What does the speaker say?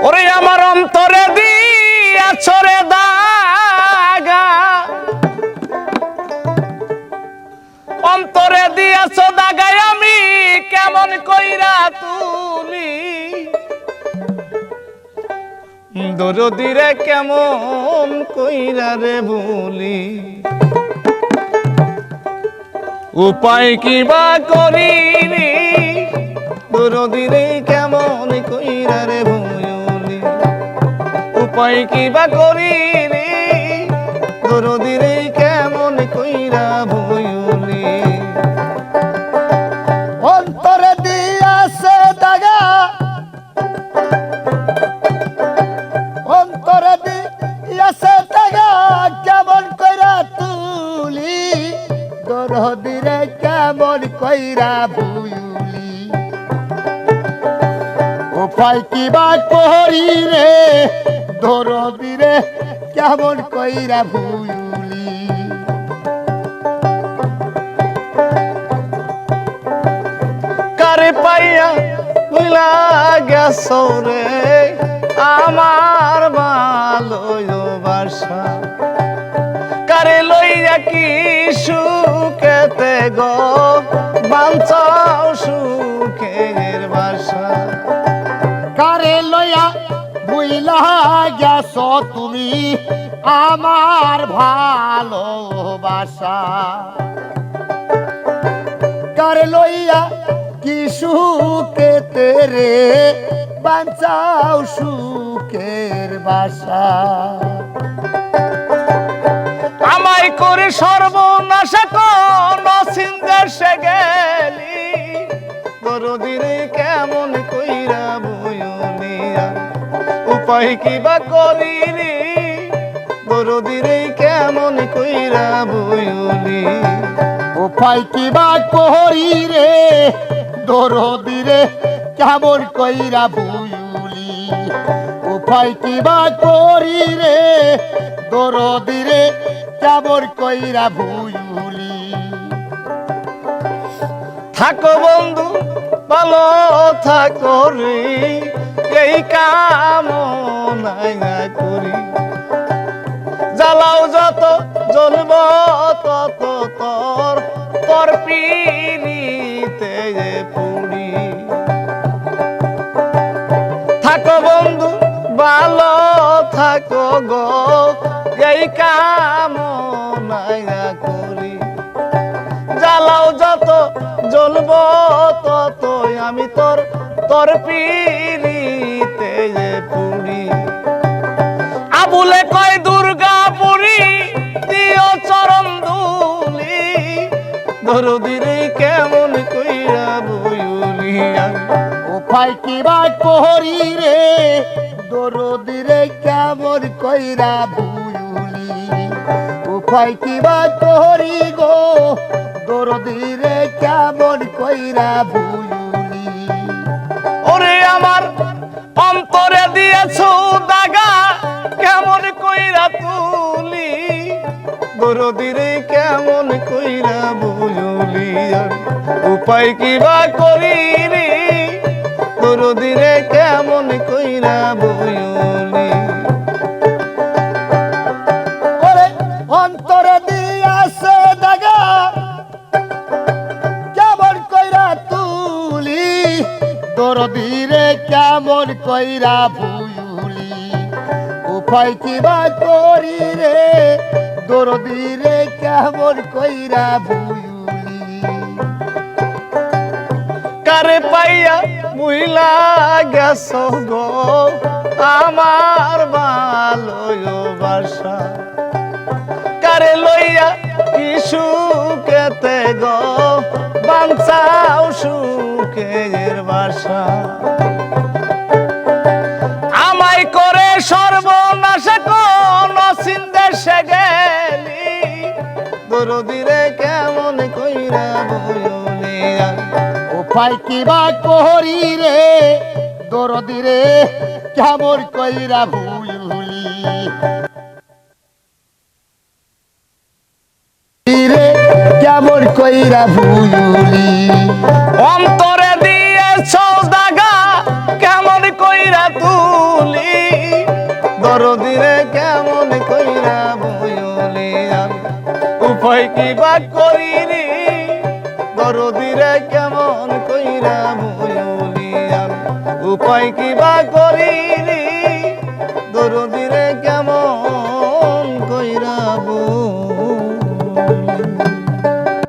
ওরে আমার অন্তরে দিয়াছ রে দাগা, অন্তরে দিয়াছ দাগায় আমি কেমন কইরা তুলি, দরদিরে কেমন কইরা রে বলি, উপায় কিবা করি রে, দরদিরে কেমন কইরা রে বলি, উপায় কিবা করি রে, দরদিরে কেমন কইরা বলি। অন্তরে দিয়াছে দাগা, অন্তরে দিয়াছে দাগা কেমন কইরা তুলি, দরদিরে কেমন কইরা ভুলি, উপায় কিবা করি রে, দরদিরে কেমন কইরা ভুলি। কারে পাইয়া ভুলা গেছ রে আমার ভালোবাসা, কারে লইয়া কি সুখেতে গো বাঞ্চাও সুখের বাসা, কারে লইয়া বুইলা গেছ তুমি আমার ভালোবাসা, কারে লইয়া কি সুখেতে রে বাঞ্চাও সুখের বাসা। আমায় করে সর্বনাশ কোন সিন্ধে গেলি, দরদিরে কেমন কইরা বইলিয়া, উপায় কিবা করি রে, দরদিরে কেমন কইরা বইলি, উপায় কিবা করি রে, দরদিরে কেমন কইরা ভুলি, উপায় কিবা করি রে, দরদিরে কেমন কইরা ভুলি। থাকো বন্ধু ভালো থাকো রে, এই কামনা করি, জ্বালাও যত জ্বলব তত তোর তোর পিড়িতে পুরি। থাকো বন্ধু ভালো থাকো গো, এই কামনা করি, জ্বালাও যত জ্বলব তত আমি তোর তোর পিড়িতে পুরি। আবুলে কয় দুর্গাপুরি দিও চরণ দুলি, দরদিরে কেমন কইরা বইলি, উপায় কিবা করি রে, দরদিরে কেমন কইরা ভুলি, উপায় কিবা করি গো, দরদিরে কেমন কইরা ভুলি। ওরে আমার অন্তরে দিয়েছ দাগা কেমন কইরা তুলি, দরদিরে কেমন কইরা বইলি, উপায় কিবা করি রে, দরদিরে কেমন কইরা বইলি। ওরে অন্তরে দিয়াছে দাগা কেমন কইরা তুলি, দরদিরে কেমন কইরা ভুলি, উপায় কিবা করি রে, দরদিরে কেমন কইরা ভুলি। কারে পাইয়া বুইলা গেছ গো আমার ভালোবাসা, কারে লইয়া কি সুখেতে গো বাঞ্চাও সুখের বাসা। আমায় করে সর্বনাশ কোন সিন্ধে গেলি, দরদিরে কেমন কইরা বইলি, উপায় কিবা করি রে, দরদিরে কেমন কইরা ভুলি, রে কেমন কইরা ভুলি। অন্তরে দি দরদিরে কেমন কইরা ভুলি আমি উপায় কি বা করি রে দরদিরে কেমন কইরা ভুলি আমি উপায় কি বা করি